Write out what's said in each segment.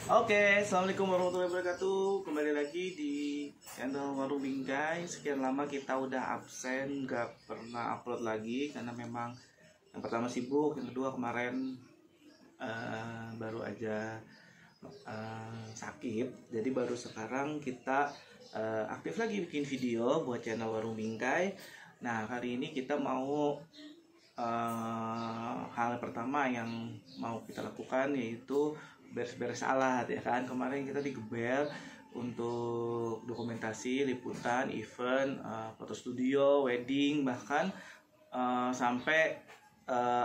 Oke, assalamualaikum warahmatullahi wabarakatuh. Kembali lagi di channel Warung Bingkai. Sekian lama kita udah absen, gak pernah upload lagi karena memang yang pertama sibuk, yang kedua kemarin baru aja sakit. Jadi baru sekarang kita aktif lagi bikin video buat channel Warung Bingkai. Nah, hari ini kita mau hal pertama yang mau kita lakukan yaitu beres-beres alat, ya kan. Kemarin kita digeber untuk dokumentasi, liputan, event, foto studio, wedding, bahkan sampai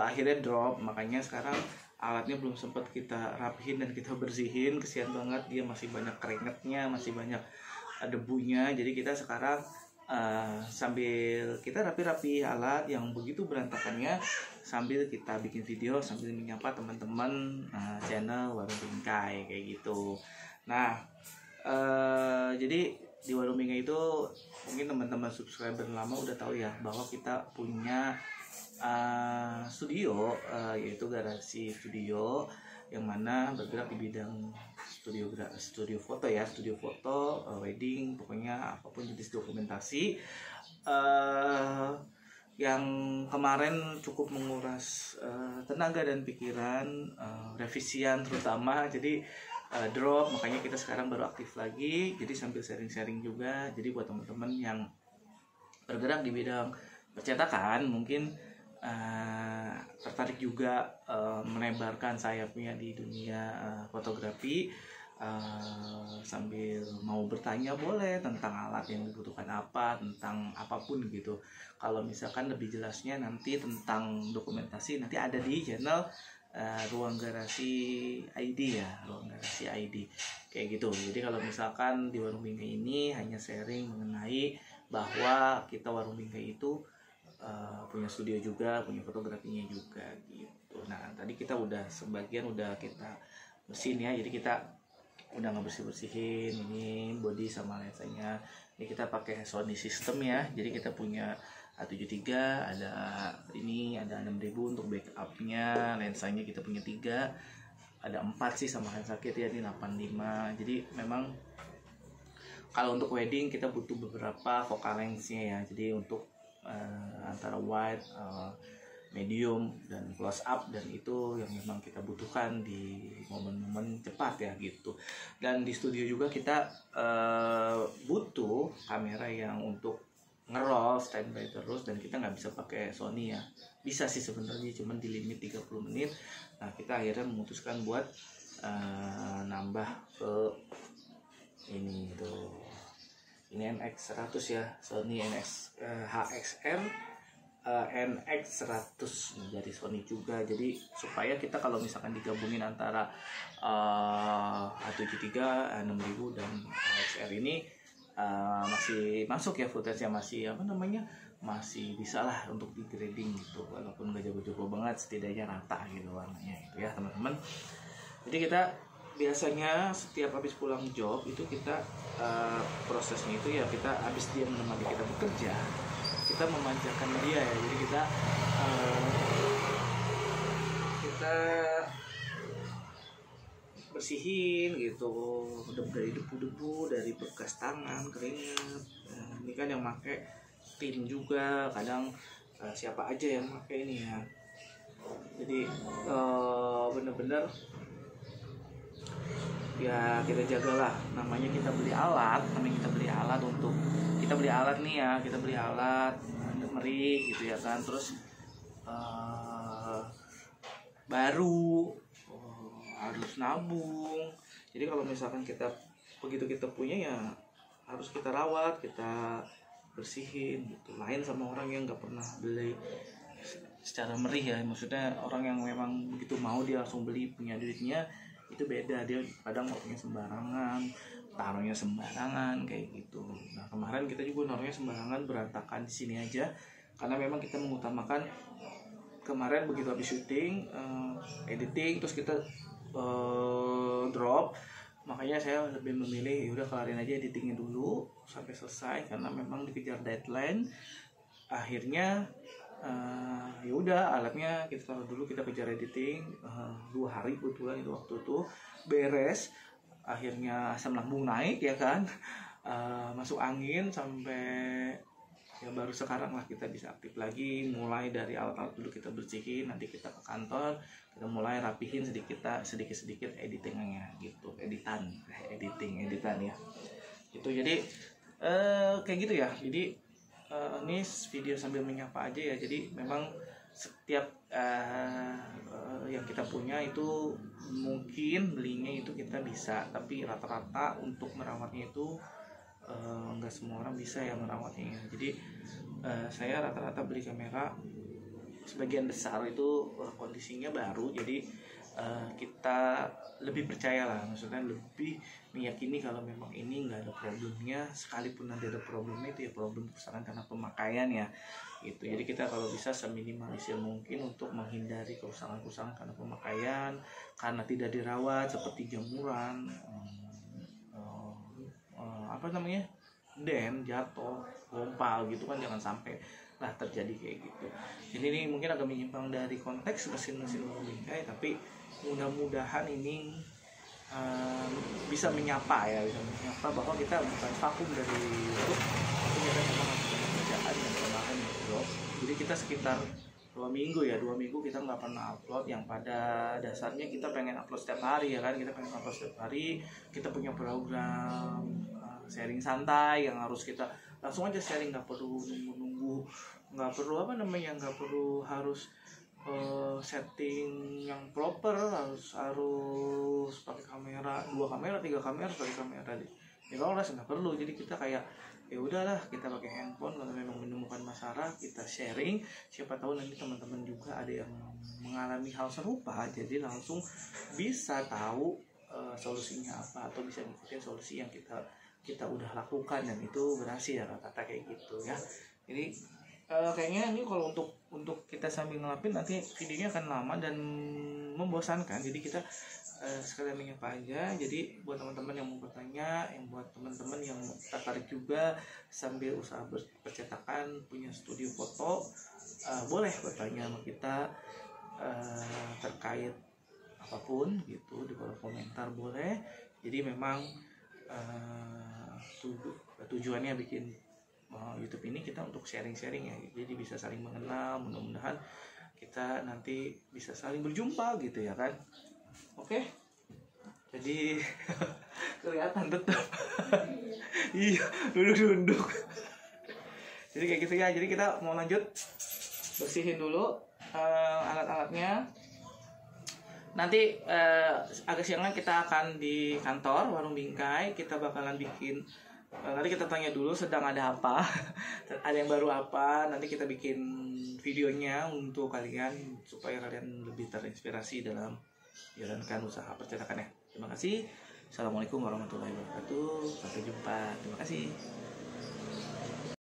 akhirnya drop. Makanya sekarang alatnya belum sempat kita rapihin dan kita bersihin. Kesian banget, dia masih banyak keringetnya, masih banyak debunya. Jadi kita sekarang sambil kita rapi-rapi alat yang begitu berantakannya, sambil kita bikin video, sambil menyapa teman-teman channel Warung Bingkai kayak gitu. Nah, jadi di Warung Bingkai itu mungkin teman-teman subscriber lama udah tahu ya bahwa kita punya studio, yaitu Garasi Studio, yang mana bergerak di bidang studio foto ya, studio foto, wedding, pokoknya apapun jenis dokumentasi. Yang kemarin cukup menguras tenaga dan pikiran, revisian terutama, jadi drop. Makanya kita sekarang baru aktif lagi, jadi sambil sharing-sharing juga. Jadi buat teman-teman yang bergerak di bidang percetakan, mungkin tertarik juga melebarkan sayapnya di dunia fotografi, sambil mau bertanya boleh tentang alat yang dibutuhkan apa, tentang apapun gitu. Kalau misalkan lebih jelasnya nanti tentang dokumentasi, nanti ada di channel Ruang Garasi ID ya, Ruang Garasi ID kayak gitu. Jadi kalau misalkan di Warung Bingkai ini hanya sharing mengenai bahwa kita Warung Bingkai itu punya studio juga, punya fotografinya juga gitu. Nah, tadi kita udah sebagian udah kita bersihin ya, jadi kita udah ngebersih-bersihin ini body sama lensanya. Ini kita pakai Sony system ya, jadi kita punya A73, ada ini, ada 6000 untuk backupnya. Lensanya kita punya 3, ada 4 sih sama lensa kit ya, ini 85. Jadi memang kalau untuk wedding kita butuh beberapa focal lensnya ya, jadi untuk antara wide, medium, dan close up, dan itu yang memang kita butuhkan di momen-momen cepat ya gitu. Dan di studio juga kita butuh kamera yang untuk ngeroll standby terus, dan kita nggak bisa pakai Sony ya. Bisa sih sebenarnya, cuman di limit 30 menit. Nah, kita akhirnya memutuskan buat nambah ke ini tuh. Ini NX100 ya, Sony HXR NX100 dari Sony juga. Jadi supaya kita kalau misalkan digabungin antara A73, A6000 dan HXR ini masih masuk ya footage-nya, masih masih bisa lah untuk di grading gitu, walaupun gak jago-jago banget, setidaknya rata gitu warnanya itu ya teman-teman. Jadi kita biasanya setiap habis pulang job itu kita prosesnya itu ya, kita habis dia menemani kita bekerja, kita memanjakan dia ya. Jadi kita bersihin gitu dari debu-debu, dari bekas tangan, keringat. Ini kan yang pakai tim juga, kadang siapa aja yang pakai ini ya. Jadi bener-bener ya kita jagalah, namanya kita beli alat untuk kita beli alat nih ya, kita beli alat meri gitu ya kan, terus baru harus nabung. Jadi kalau misalkan kita begitu kita punya ya harus kita rawat, kita bersihin gitu. Lain sama orang yang nggak pernah beli secara meri ya, maksudnya orang yang memang begitu mau dia langsung beli, punya duitnya, itu beda. Dia kadang naruhnya sembarangan, taruhnya sembarangan kayak gitu. Nah, kemarin kita juga naruhnya sembarangan, berantakan di sini aja, karena memang kita mengutamakan kemarin begitu habis syuting, editing, terus kita drop. Makanya saya lebih memilih udah kelarin aja editingnya dulu sampai selesai, karena memang dikejar deadline. Akhirnya ya udah alatnya kita taruh dulu, kita kejar editing 2 hari kebetulan itu waktu itu beres. akhirnya asam lambung naik ya kan. Masuk angin sampai ya baru sekarang lah kita bisa aktif lagi, mulai dari alat-alat dulu kita bersihin, nanti kita ke kantor kita mulai rapihin sedikit editingnya gitu, editan ya itu. Jadi kayak gitu ya. Jadi ini video sambil menyapa aja ya. Jadi memang setiap yang kita punya itu mungkin belinya itu kita bisa, tapi rata-rata untuk merawatnya itu nggak semua orang bisa ya merawatnya. Jadi saya rata-rata beli kamera sebagian besar itu kondisinya baru, jadi kita lebih percaya lah, maksudnya lebih meyakini kalau memang ini nggak ada problemnya. Sekalipun nanti ada problemnya itu ya problem kerusakan karena pemakaian ya gitu. Jadi kita kalau bisa seminimalisir mungkin untuk menghindari kerusakan karena pemakaian, karena tidak dirawat seperti jamuran, jatuh, gompal gitu kan, jangan sampai lah terjadi kayak gitu. Jadi ini mungkin agak menyimpang dari konteks mesin-mesin bingkai, tapi mudah-mudahan ini bisa menyapa bahwa kita bukan vakum dari YouTube, tapi kita memang ada pekerjaan yang kemarin drop. Jadi kita sekitar 2 minggu kita nggak pernah upload, yang pada dasarnya kita pengen upload setiap hari ya kan. Kita punya program sharing santai yang harus kita langsung aja sharing, nggak perlu nunggu, nggak perlu harus setting yang proper, harus pakai kamera 2 kamera 3 kamera, pakai kamera di mirrorless, nggak perlu. Jadi kita kayak ya udahlah, kita pakai handphone. Kalau memang menemukan masalah kita sharing, siapa tahu nanti teman-teman juga ada yang mengalami hal serupa, jadi langsung bisa tahu solusinya apa, atau bisa ngikutin solusi yang kita udah lakukan dan itu berhasil ya, kata kayak gitu ya. Jadi kayaknya ini kalau untuk kita sambil ngelapin nanti videonya akan lama dan membosankan. Jadi kita sekalian menyapa aja. Jadi buat teman-teman yang mau bertanya, buat teman-teman yang tertarik juga sambil usaha percetakan, punya studio foto, boleh bertanya sama kita terkait apapun gitu di kolom komentar, boleh. Jadi memang tujuannya bikin YouTube ini kita untuk sharing-sharing ya, jadi bisa saling mengenal. Mudah-mudahan kita nanti bisa saling berjumpa gitu ya kan. Oke, jadi kelihatan tetap iya duduk. Jadi kayak gitu ya. Jadi kita mau lanjut bersihin dulu alat-alatnya. Nanti agak siangan kita akan di kantor Warung Bingkai. Kita bakalan bikin, nanti kita tanya dulu sedang ada apa, ada yang baru apa. Nanti kita bikin videonya untuk kalian supaya kalian lebih terinspirasi dalam jalankan usaha percetakan ya. Terima kasih. Assalamualaikum warahmatullahi wabarakatuh. Sampai jumpa. Terima kasih.